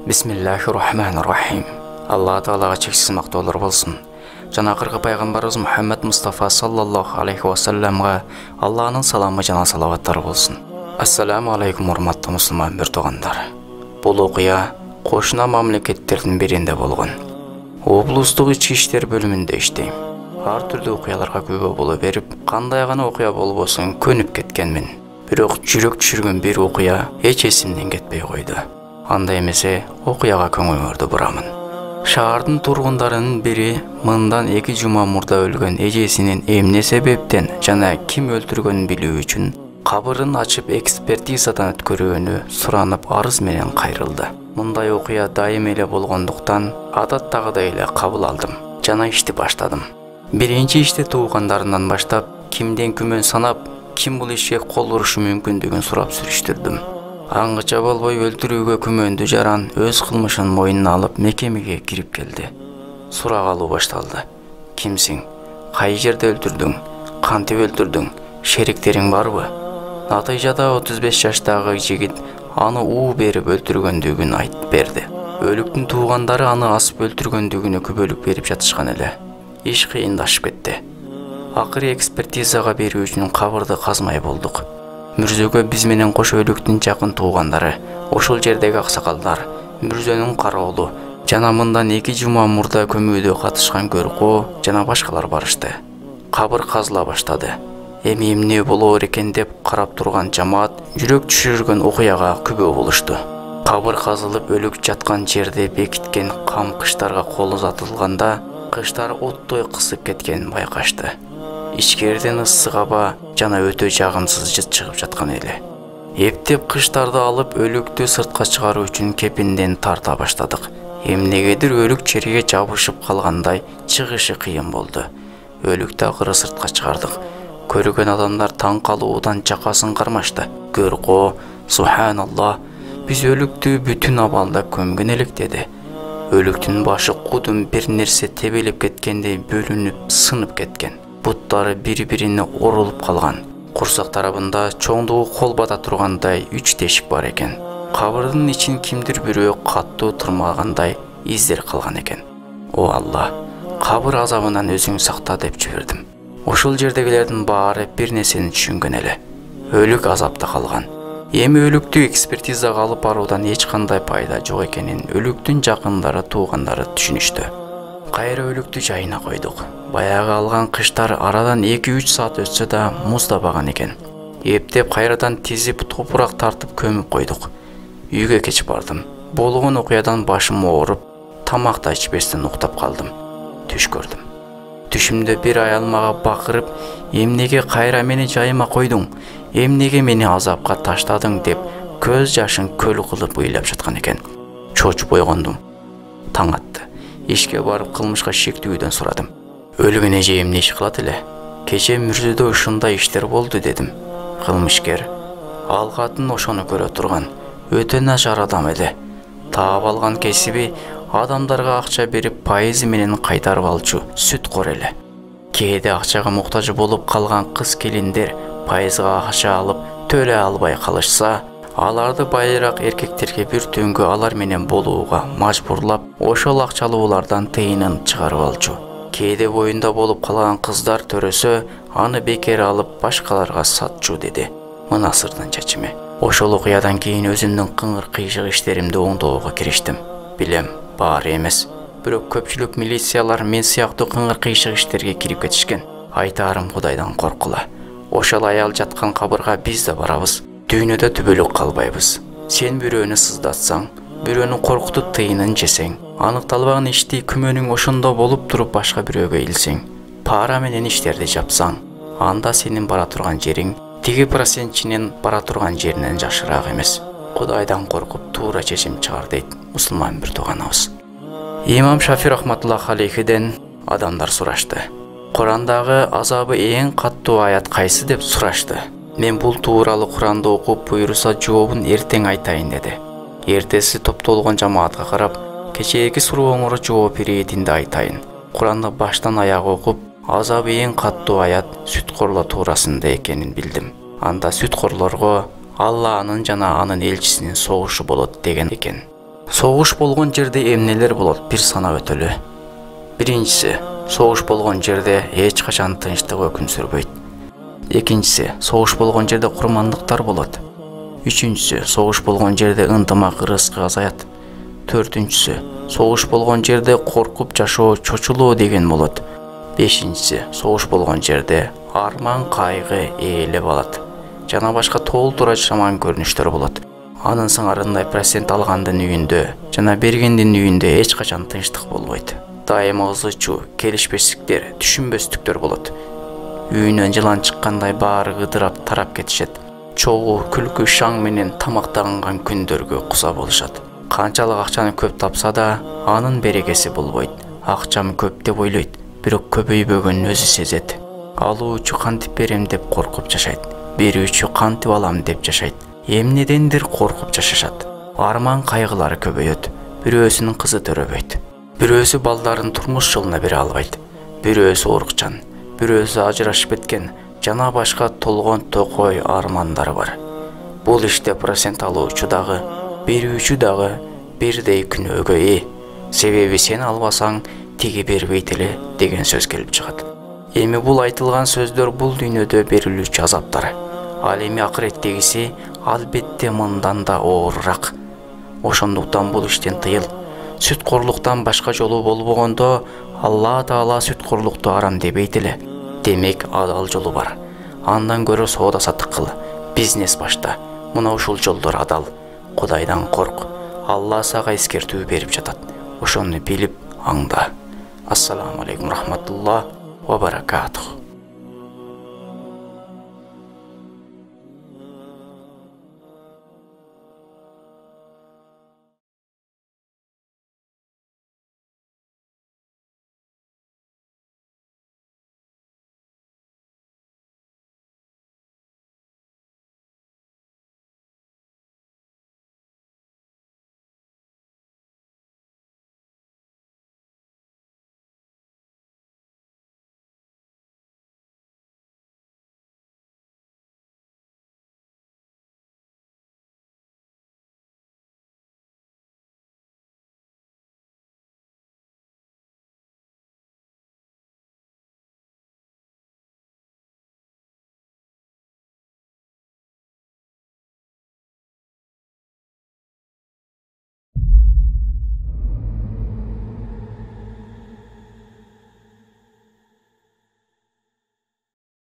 Бисмиллахир-рахманир-рахим. Алла Таалага чексиз мактоолор болсун. Жана акыркы пайгамбарыбыз Мухаммад Мустафа саллаллаху алейхи ва салламга Алланын саламы жана салаваттары болсун. Ассаламу алейкум урматтуу мусулман биртугандар. Бул окуя кошуна мамлекеттердин биринде болгон. Облустук ички иштер бөлүмүндө иштейм. Ар түрдүү окуяларга күбө боло берип, кандай гана окуя болбосун көнүп кеткенмин. Бирок жүрөк түшүргөн бир окуя эч эсимден кетпей койду. Анда эмесе окуяга көңүлүмдү бурамын. Шаардын тургундарынын бири мындан 2 жума мурда өлгөн эжесинин эмне себептен жана ким өлтүргөнүн билүү үчүн кабырын ачып экспертизадан өткөрүүнү суранып арыз менен кайрылды. Мындай окуя дайым эле болгондуктан адаттагыдай эле кабыл алдым жана ишти баштадым. Биринчи иште туугандарынан баштап кимден күмөн санап, ким бул ишке кол урушу мүмкүндүгүн сурап сүрүштүрдүм. Аңгыча болбой өлтүрүүгө күмөндүү жаран өз кылмышын мойнуна алып мекемеге кирип келди. Сурак алуу башталды. Кимсиң? Кай жерде өлтүрдүң? Кантип өлтүрдүң? Шериктериң барбы? Натыйжада 35 жаштагы жигит аны уу берип өлтүргөндүгүн айтып берди. Өлүктүн туугандары аны асып өлтүргөндүгүнө күбөлүк берип жатышкан эле. Иш кыйындашып кетти. Акыры экспертизага берүү үчүн кабырды казмай болдук. Мүрзөгө биз менен кош өлүктүн жакын туугандары, ошол жердеги аксакалдар, мүрзөнүн кароолу жана мындан 2 жума мурда көмүүдө катышкан Көркөө жана башкалар барышты. Кабыр казыла баштады. Эми эмне болоор экен деп карап турган жамаат жүрөк түшүргөн окуяга күбө болушту. Кабыр казылып өлүк жаткан жерде бекиткен кам кыштарга кол узатылганда, кыштар оттой кысып кеткенин байкашты. Ичкериден ысык аба жана өтө жагымсыз жыт чыгып жаткан эле. Эптеп кыштарды алып өлүктү сыртка чыгаруу үчүн кепинден тарта баштадык. Эмнегедир өлүк черге жабышып калгандай чыгышы кыйын болду. Өлүктү акыры сыртка чыгардык. Көргөн адамдар таң калуудан жакасын кармашты. Көркөө, субханаллах, биз өлүктү бүтүн абалда көмгөн элек деди. Өлүктүн башы кудум бир нерсе тебелеп кеткендей бөлүнүп, сынып кеткен. Буттары бири-бирине орулуп калган. Курсак тарабында чоңдугу кол бата тургандай 3 тешик бар экен. Кабырдын ичин кимдир бирөө каттуу тырмагандай издер калган экен. О Алла, кабыр азабынан өзүң сакта деп жибердим. Ошол жердегилердин баары бир нерсени түшүнгөн эле. Өлүк азапта калган. Эми өлүктү экспертизага алып баруудан эч кандай пайда жок экенин өлүктүн жакындары, туугандары түшүнүштү. Кайра өлүктү жайына койдук. Баягы алган кыштар арадан 2-3 саат өтсө да муздабаган экен. Эптеп кайрадан тизип топурак тартып көмүп койдук. Үйгө кеч бардым. Болгон окуядан башым ооруп, тамак да ичпестен уктап калдым. Түш көрдүм. Түшүмдө бир аял мага бакырып, эмнеге кайра мени жайыма койдуң? Эмнеге мени азапка таштадың деп көз жашын көл кылып ыйлап жаткан экен. Чочуп ойгондум. Таң атты. Ишке барып кылмышка шектүүдөн сурадым. Өлгөн эже эмне иш кылат эле? Кече мүрзөдө ушундай иштер болду дедим. Кылмышкер: ал катын ошону көрө турган, өтө начар адам эле. Таап алган кесиби адамдарга акча берип пайызы менен кайтарып алчу сүткор эле. Кээде акчага муктаж болуп калган кыз келиндер пайызга акча алып төлөй албай калышса, аларды байыраак эркектерге бир төңгө алар менен болууга мажбурлап, ошол акчалуулардан тыйынын чыгарып алчу. Кээде боюнда болуп калган кыздар төрөсө, аны бекер алып башкаларга сатчу деди. Мына сырдын чечими. Ошол окуядан кийин өзүмдүн кыңыр кыйшык иштеримди оңдоого кириштим. Билем, баары эмес. Бирок көпчүлүк милициялар мен сыяктуу кыңыр кыйшык иштерге кирип кетишкен. Айтарым Кудайдан коркула. Ошол аял жаткан кабырга биз да барабыз. Дүйнөдө түбөлүк калбайбыз. Сен бирөөнү сыздатсаң, бирөөнү коркутуп тыйынын жесең, аныкталбаган ишти күмөнүң ошондо болуп туруп башка бирөөгө илсең, пара менен иштерди жапсаң, анда сенин бара турган жериң тиги процентчинин бара турган жеринен жакшыраак эмес. Кудайдан коркуп туура чечим чыгар дейт мусулман бир тууганыбыз. Имам Шафи рахматуллах алейхиден адамдар сурашты. Курандагы азабы эң каттуу аят кайсы деп сурашты. Мен бул тууралуу Куранды окуп буйруса жообун эртең айтайын деди. Эртеси топтолгон жамаатка карап, кечээки сурооңор жооп беретинде айтайын. Куранды баштан аяга окуп, азабы эң каттуу аят сүткорлор туурасында экенин билдим. Анда сүткорлорго Алланын жана анын элчисинин согушу болот деген экен. Согуш болгон жерде эмнелер болот бир санап өтөлү. Биринчиси, согуш болгон жерде эч качан тынчтык өкүн сүрбөйт. Экинчиси, согуш болгон жерде курмандыктар болот. Үчүнчүсү, согуш болгон жерде ынтымак ырыскы азаят. Төртүнчүсү, согуш болгон жерде коркуп жашоо, чочулоо деген болот. Бешинчиси, согуш болгон жерде арман, кайгы ээлеп алат. Жана башка толтура жаман көрүнүштөр болот. Анын сыңарындай процент алгандын үйүндө жана бергендин үйүндө эч качан тынчтык болбойт. Дайыма ызычуу, келишпестиктер, түшүнбөстүктөр болот. Үйүнөн жылан чыккандай баары ыдырап тарап кетишет. Чогуу, күлкү, шаң менен тамактанган күндөргө куза болушат. Канчалык акчаны көп тапса да, анын берекеси болбойт. Акчам көп деп ойлойт, бирок көбөйбөгөнүн өзү сезет. Алуучу кантип берем деп коркуп жашайт. Берүүчү кантип алам деп жашайт. Эмнедендир коркуп жашашат. Арман кайгылары көбөйөт. Бирөөсүнүн кызы төрөбөйт. Бирөөсү балдарын турмуш жолуна бере албайт. Бирөөсү орукчан, бирөөсү ажырашып кеткен, жана башка толгон токой армандары бар. Бул иште процент алуучу дагы, берүүчү дагы бирдей күнөөгө ээ. Себеби сен албасаң, тиги бербейт эле деген сөз келип чыгат. Эми бул айтылган сөздөр бул дүйнөдө берилүүчү азаптар. Ал эми акыреттегиси албетте мындан да оорураак. Ошондуктан бул иштен тыйыл. Сүткорлуктан башка жолу болбогондо, Алла Таала сүткорлукту арам дебейт эле. Демек, адал жолу бар. Андан көрө соода саттык кыл, бизнес башта. Мына ушул жолдор адал. Кудайдан корк. Алла сага эскертүү берип жатат. Ошону билип аңда. Ассаламу алейкум рахматуллах ва баракатух.